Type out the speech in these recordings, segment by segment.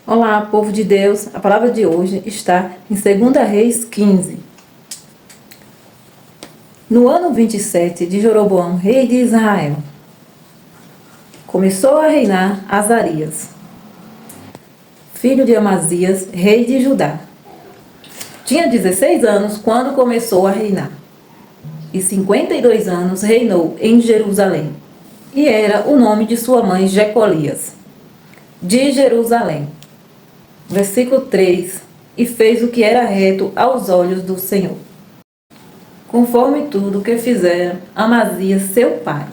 Olá, povo de Deus. A palavra de hoje está em 2 Reis 15. No ano 27 de Jeroboão, rei de Israel, começou a reinar Azarias, filho de Amazias, rei de Judá. Tinha 16 anos quando começou a reinar, e 52 anos reinou em Jerusalém. E era o nome de sua mãe Jecolias, de Jerusalém. Versículo 3: E fez o que era reto aos olhos do Senhor, conforme tudo que fizera Amazias seu pai.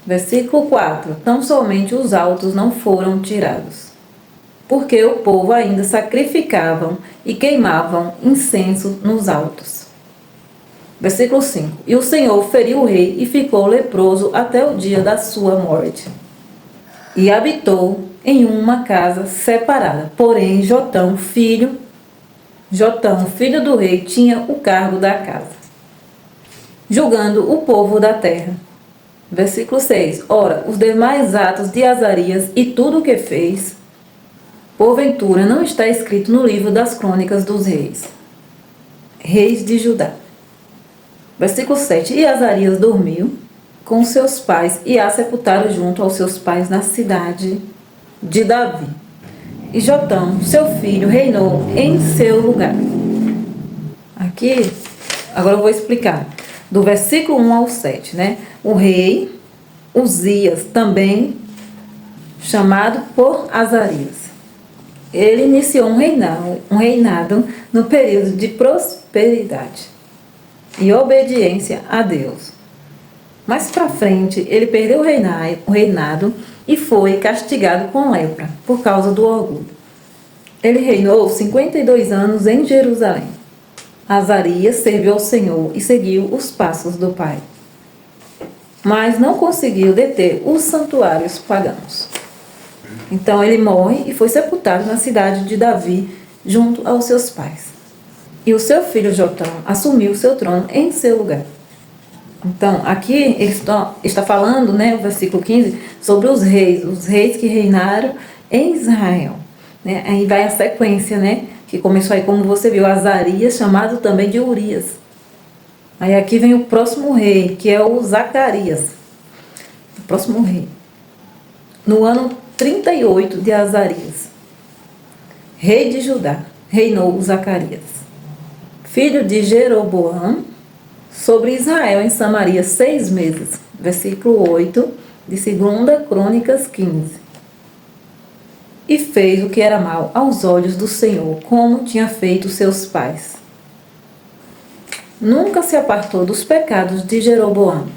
Versículo 4: Tão somente os altos não foram tirados, porque o povo ainda sacrificavam e queimavam incenso nos altos. Versículo 5: E o Senhor feriu o rei e ficou leproso até o dia da sua morte. E habitou em uma casa separada. Porém, Jotão, filho do rei, tinha o cargo da casa, julgando o povo da terra. Versículo 6: Ora, os demais atos de Azarias e tudo o que fez, porventura não está escrito no livro das crônicas dos reis de Judá. Versículo 7: E Azarias dormiu com seus pais e a sepultaram junto aos seus pais na cidade de Davi. E Jotão, seu filho, reinou em seu lugar. Aqui, agora eu vou explicar, do versículo 1 ao 7, né? O rei Uzias, também chamado por Azarias, ele iniciou um reinado no período de prosperidade e obediência a Deus. Mais para frente, ele perdeu o reinado e foi castigado com lepra por causa do orgulho. Ele reinou 52 anos em Jerusalém. Azarias serviu ao Senhor e seguiu os passos do pai, mas não conseguiu deter os santuários pagãos. Então ele morre e foi sepultado na cidade de Davi, junto aos seus pais. E o seu filho Jotão assumiu seu trono em seu lugar. Então, aqui ele está falando, né, o versículo 15, sobre os reis que reinaram em Israel. Né? Aí vai a sequência, né, que começou aí, como você viu, Azarias, chamado também de Urias. Aí aqui vem o próximo rei, que é o Zacarias. O próximo rei. No ano 38 de Azarias, rei de Judá, reinou Zacarias, filho de Jeroboão, sobre Israel em Samaria 6 meses. Versículo 8 de 2 Crônicas 15. E fez o que era mal aos olhos do Senhor, como tinha feito seus pais. Nunca se apartou dos pecados de Jeroboão,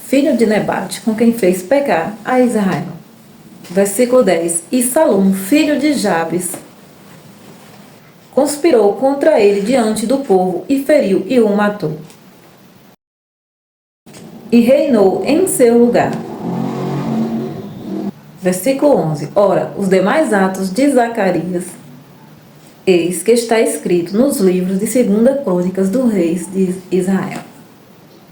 filho de Nebate, com quem fez pecar a Israel. Versículo 10. E Salum, filho de Jabes, conspirou contra ele diante do povo e feriu e o matou. E reinou em seu lugar. Versículo 11. Ora, os demais atos de Zacarias, eis que está escrito nos livros de 2 Crônicas dos Reis de Israel.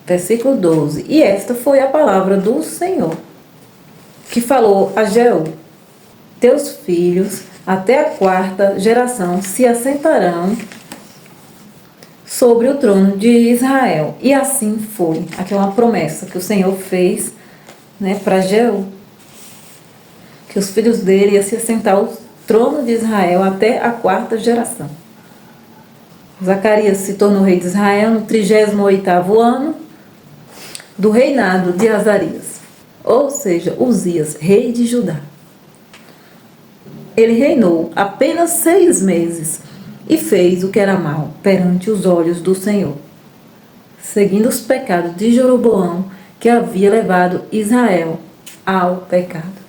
Versículo 12. E esta foi a palavra do Senhor, que falou a Jeú: teus filhos até a 4ª geração se assentarão sobre o trono de Israel. E assim foi. Aqui é uma promessa que o Senhor fez, né, para Jeú, que os filhos dele iam se assentar ao trono de Israel até a 4ª geração. Zacarias se tornou rei de Israel no 38º ano do reinado de Azarias, ou seja, Uzias, rei de Judá. Ele reinou apenas 6 meses e fez o que era mal perante os olhos do Senhor, seguindo os pecados de Jeroboão, que havia levado Israel ao pecado.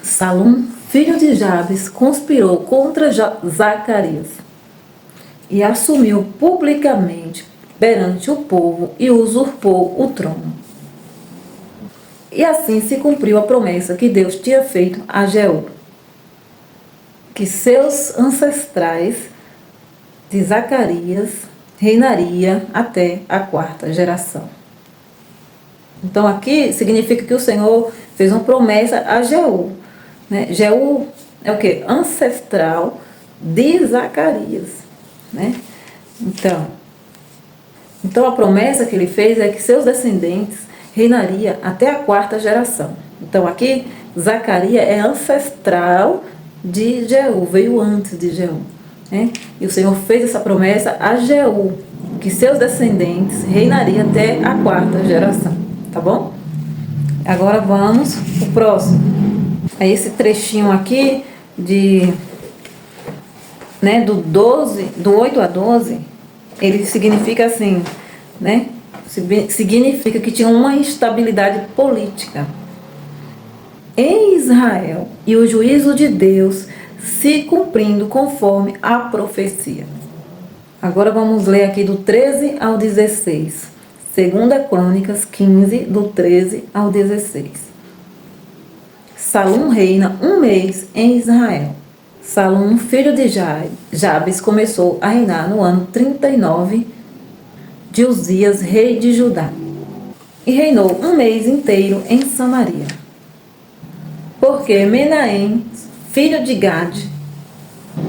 Salum, filho de Jabes, conspirou contra Zacarias e assumiu publicamente perante o povo e usurpou o trono. E assim se cumpriu a promessa que Deus tinha feito a Jeú, que seus ancestrais de Zacarias reinaria até a 4ª geração. Então aqui significa que o Senhor fez uma promessa a Jeú, né? Jeú é o quê? Ancestral de Zacarias, né? Então a promessa que ele fez é que seus descendentes reinariam até a 4ª geração. Então aqui, Zacarias é ancestral de Jeú, veio antes de Jeú, né? E o Senhor fez essa promessa a Jeú, que seus descendentes reinariam até a 4ª geração, tá bom? Agora vamos pro próximo. É esse trechinho aqui né, do 8 a 12, ele significa assim, né? Significa que tinha uma instabilidade política em Israel e o juízo de Deus se cumprindo conforme a profecia. Agora vamos ler aqui do 13 ao 16. 2 Crônicas 15, do 13 ao 16. Salum reina 1 mês em Israel. Salum, filho de Jabes, começou a reinar no ano 39 de Uzias, rei de Judá. E reinou 1 mês inteiro em Samaria. Porque Menahem, filho de Gade,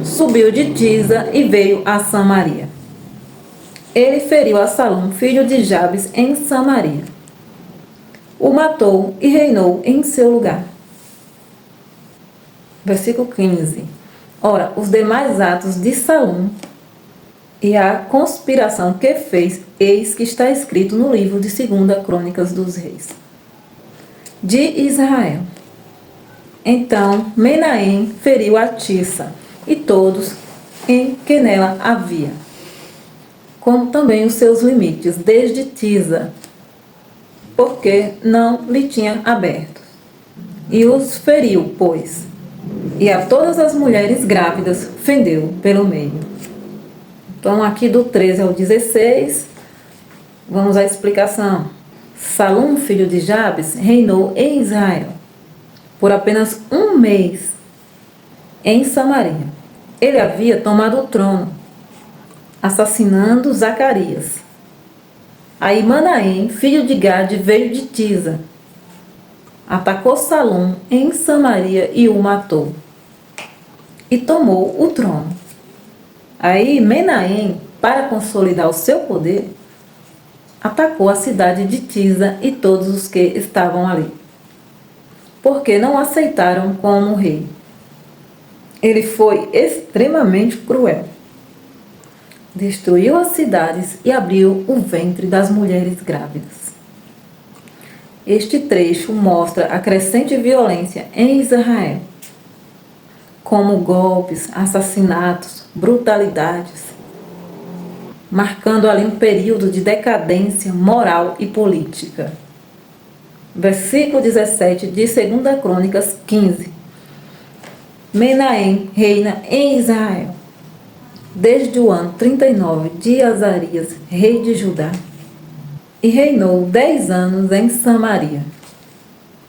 subiu de Tisa e veio a Samaria. Ele feriu a Salum, filho de Jabes, em Samaria. O matou e reinou em seu lugar. Versículo 15. Ora, os demais atos de Salum e a conspiração que fez, eis que está escrito no livro de 2 Crônicas dos Reis de Israel. Então Menahem feriu a Tissa e todos em que nela havia, como também os seus limites, desde Tisa, porque não lhe tinha aberto. E os feriu, pois, e a todas as mulheres grávidas fendeu pelo meio. Então, aqui do 13 ao 16, vamos à explicação. Salum, filho de Jabes, reinou em Israel por apenas 1 mês em Samaria. Ele havia tomado o trono, assassinando Zacarias. Aí Menahem, filho de Gade, veio de Tisa, atacou Salum em Samaria e o matou, e tomou o trono. Aí Menahem, para consolidar o seu poder, atacou a cidade de Tisa e todos os que estavam ali, porque não aceitaram como rei. Ele foi extremamente cruel. Destruiu as cidades e abriu o ventre das mulheres grávidas. Este trecho mostra a crescente violência em Israel, como golpes, assassinatos, brutalidades, marcando ali um período de decadência moral e política. Versículo 17 de 2 Crônicas 15. Menahem reina em Israel desde o ano 39 de Azarias, rei de Judá, e reinou 10 anos em Samaria.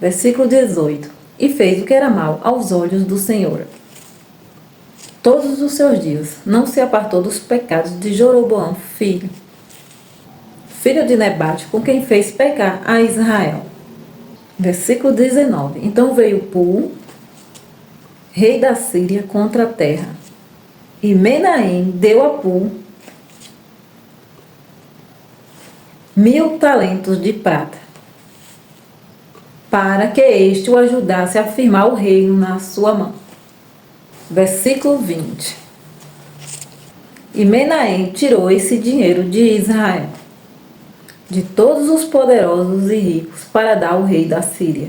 Versículo 18. E fez o que era mal aos olhos do Senhor. Todos os seus dias não se apartou dos pecados de Jeroboão, filho de Nebate, com quem fez pecar a Israel. Versículo 19. Então veio Pul, rei da Síria, contra a terra, e Menahem deu a Pul 1000 talentos de prata, para que este o ajudasse a firmar o reino na sua mão. Versículo 20. E Menahem tirou esse dinheiro de Israel, de todos os poderosos e ricos, para dar ao rei da Síria,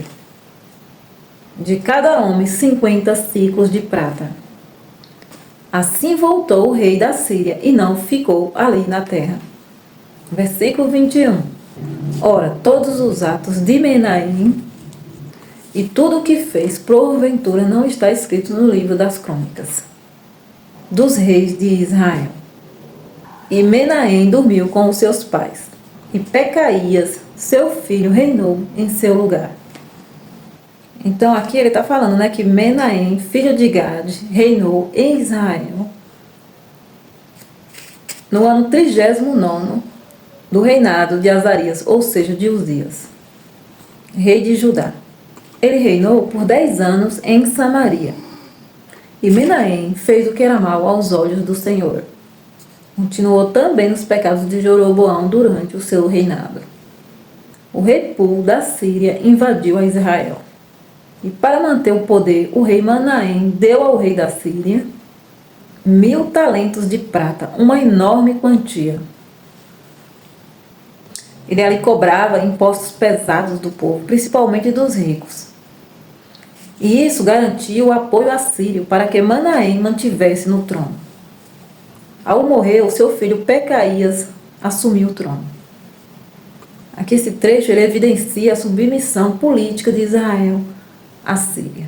de cada homem 50 siclos de prata. Assim voltou o rei da Síria e não ficou ali na terra. Versículo 21. Ora, todos os atos de Menahem e tudo o que fez, porventura, não está escrito no livro das crônicas dos reis de Israel. E Menahem dormiu com os seus pais, e Pecaías, seu filho, reinou em seu lugar. Então aqui ele está falando, né, que Menahem, filho de Gade, reinou em Israel no ano 39º do reinado de Azarias, ou seja, de Uzias, rei de Judá. Ele reinou por 10 anos em Samaria. E Menahem fez o que era mal aos olhos do Senhor. Continuou também nos pecados de Jeroboão durante o seu reinado. O rei Pul da Síria invadiu a Israel. E para manter o poder, o rei Menahem deu ao rei da Síria 1.000 talentos de prata, uma enorme quantia. Ele ali cobrava impostos pesados do povo, principalmente dos ricos. E isso garantiu o apoio assírio para que Menahem mantivesse no trono. Ao morrer, o seu filho Pecaías assumiu o trono. Aqui esse trecho ele evidencia a submissão política de Israel à Síria.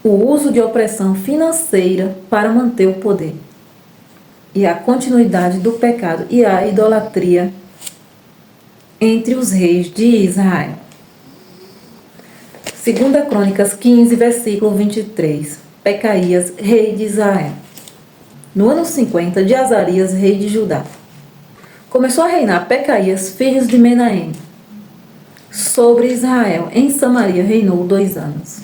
O uso de opressão financeira para manter o poder. E a continuidade do pecado e a idolatria entre os reis de Israel. 2 Crônicas 15, versículo 23. Pecaías, rei de Israel. No ano 50 de Azarias, rei de Judá. Começou a reinar Pecaías, filho de Menahem. Sobre Israel, em Samaria, reinou 2 anos.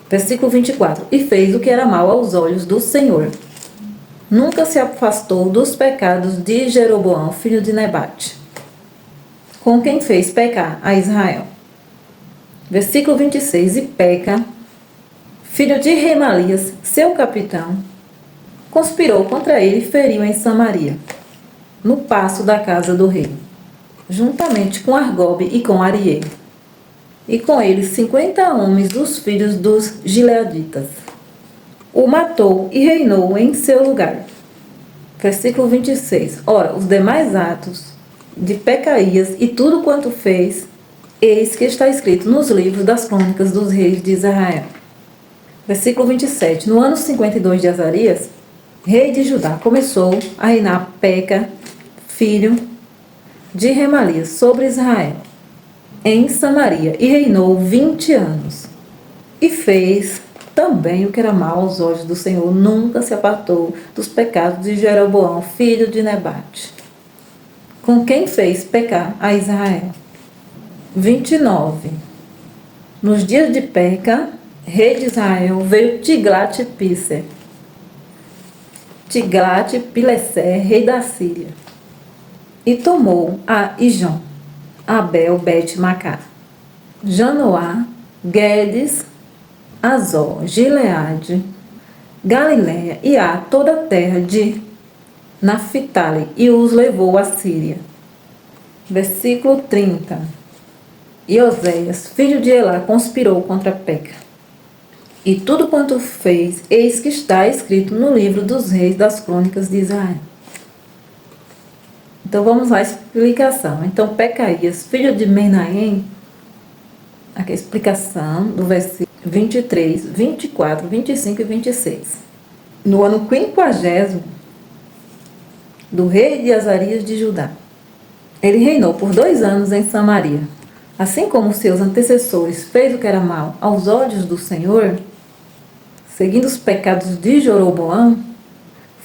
Versículo 24. E fez o que era mal aos olhos do Senhor. Nunca se afastou dos pecados de Jeroboão, filho de Nebate, com quem fez pecar a Israel. Versículo 26. E Peca, filho de Remalias, seu capitão, conspirou contra ele e feriu em Samaria, no paço da casa do rei, juntamente com Argobe e com Ariel, e com ele 50 homens dos filhos dos Gileaditas. O matou e reinou em seu lugar. Versículo 26. Ora, os demais atos de Pecaías e tudo quanto fez, eis que está escrito nos livros das crônicas dos reis de Israel. Versículo 27. No ano 52 de Azarias, rei de Judá, começou a reinar Peca, filho de Remalias, sobre Israel, em Samaria, e reinou 20 anos. E fez também o que era mal aos olhos do Senhor, nunca se apartou dos pecados de Jeroboão, filho de Nebate, com quem fez pecar a Israel. 29. Nos dias de Peca, rei de Israel, veio Tiglat-Pileser, rei da Síria, e tomou a Ijon, Abel, Bet-Macá, Janoá, Guedes, Azor, Gileade, Galileia e a toda a terra de Naphtali, e os levou à Síria. Versículo 30. E Oséias, filho de Elá, conspirou contra Peca. E tudo quanto fez, eis que está escrito no livro dos reis das crônicas de Israel. Então vamos lá, explicação. Então Pecaías, filho de Menahem, aqui a explicação do versículo 23, 24, 25 e 26. No ano 50º do rei de Azarias de Judá, ele reinou por 2 anos em Samaria. Assim como seus antecessores fez o que era mal aos olhos do Senhor, seguindo os pecados de Jeroboão,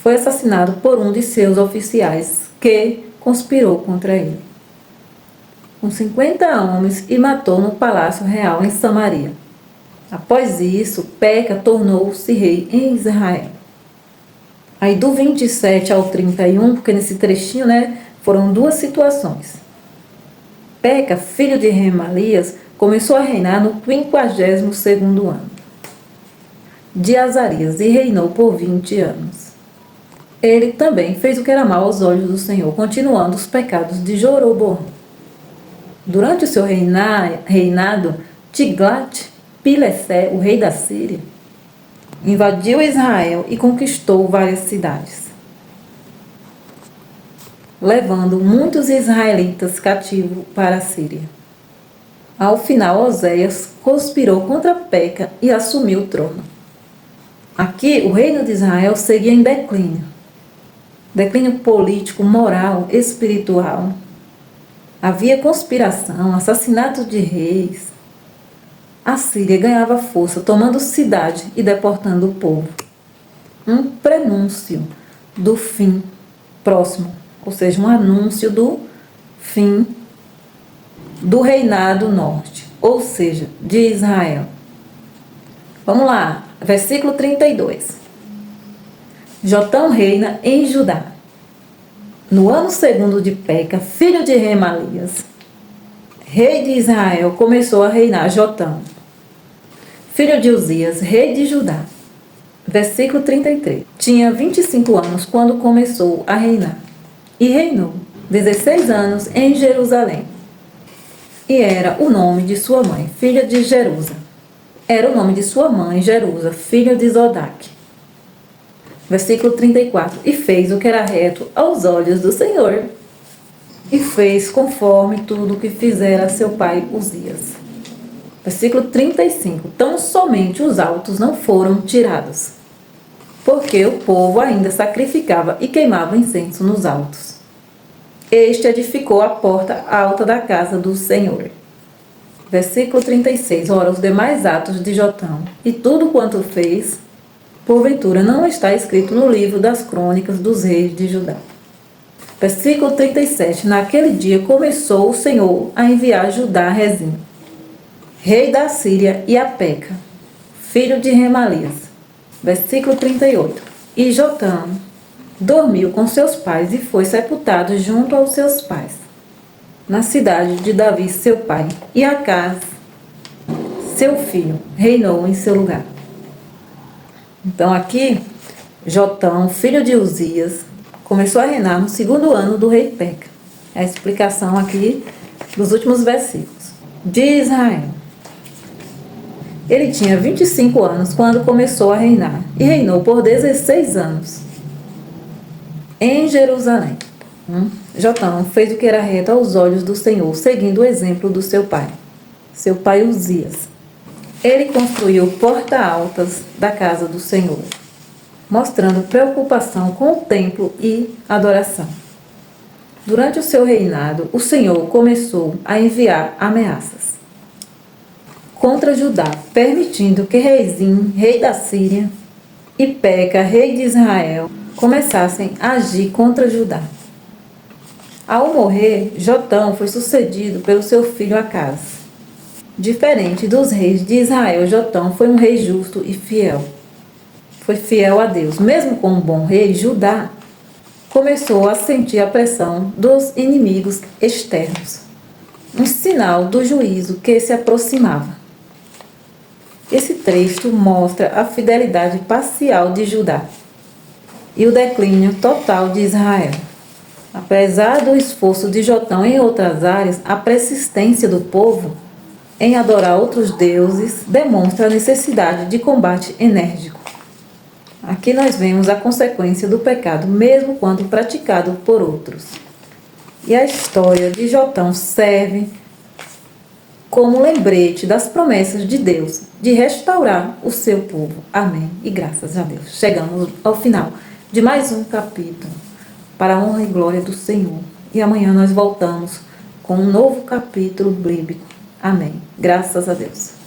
foi assassinado por um de seus oficiais que conspirou contra ele, com 50 homens, e matou no palácio real em Samaria. Após isso, Peca tornou-se rei em Israel. Aí do 27 ao 31, porque nesse trechinho, foram 2 situações. Peca, filho de Remalias, começou a reinar no 52º ano de Azarias e reinou por 20 anos. Ele também fez o que era mal aos olhos do Senhor, continuando os pecados de Jeroboão. Durante o seu reinado, Tiglat-Pileser, o rei da Síria, invadiu Israel e conquistou várias cidades, levando muitos israelitas cativos para a Síria. Ao final, Oséias conspirou contra Peca e assumiu o trono. Aqui, o reino de Israel seguia em declínio. Declínio político, moral, espiritual. Havia conspiração, assassinato de reis. A Síria ganhava força, tomando cidade e deportando o povo. Um prenúncio do fim próximo, ou seja, um anúncio do fim do reinado norte. ou seja, de Israel. Vamos lá, versículo 32. Jotão reina em Judá. No ano segundo de Peca, filho de Remalias, rei de Israel, começou a reinar Jotão, filho de Uzias, rei de Judá. Versículo 33. Tinha 25 anos quando começou a reinar, e reinou 16 anos em Jerusalém. E era o nome de sua mãe, filha de Jerusa. Era o nome de sua mãe, Jerusa, filha de Zodaque. Versículo 34. E fez o que era reto aos olhos do Senhor, e fez conforme tudo o que fizera seu pai Uzias. Versículo 35. Tão somente os altos não foram tirados, porque o povo ainda sacrificava e queimava incenso nos altos. Este edificou a porta alta da casa do Senhor. Versículo 36. Ora, os demais atos de Jotão e tudo quanto fez, porventura não está escrito no livro das crônicas dos reis de Judá. Versículo 37. Naquele dia começou o Senhor a enviar a Judá a Rezim, rei da Síria, e a Peca, filho de Remalias. Versículo 38. E Jotão dormiu com seus pais e foi sepultado junto aos seus pais, na cidade de Davi, seu pai, e Acaz, seu filho, reinou em seu lugar. Então aqui, Jotão, filho de Uzias, começou a reinar no segundo ano do rei Peca. É a explicação aqui dos últimos versículos. De Israel. Ele tinha 25 anos quando começou a reinar, e reinou por 16 anos em Jerusalém. Jotão fez o que era reto aos olhos do Senhor, seguindo o exemplo do seu pai Uzias. Ele construiu porta-altas da casa do Senhor, mostrando preocupação com o templo e adoração. Durante o seu reinado, o Senhor começou a enviar ameaças contra Judá, permitindo que Rezim, rei da Síria, e Peca, rei de Israel, começassem a agir contra Judá. Ao morrer, Jotão foi sucedido pelo seu filho Acaz. Diferente dos reis de Israel, Jotão foi um rei justo e fiel. Foi fiel a Deus. Mesmo como um bom rei, Judá começou a sentir a pressão dos inimigos externos, um sinal do juízo que se aproximava. Esse trecho mostra a fidelidade parcial de Judá e o declínio total de Israel. Apesar do esforço de Jotão em outras áreas, a persistência do povo em adorar outros deuses demonstra a necessidade de combate enérgico. Aqui nós vemos a consequência do pecado, mesmo quando praticado por outros. E a história de Jotão serve como lembrete das promessas de Deus de restaurar o seu povo. Amém. E graças a Deus. Chegamos ao final de mais um capítulo para a honra e glória do Senhor. E amanhã nós voltamos com um novo capítulo bíblico. Amém. Graças a Deus.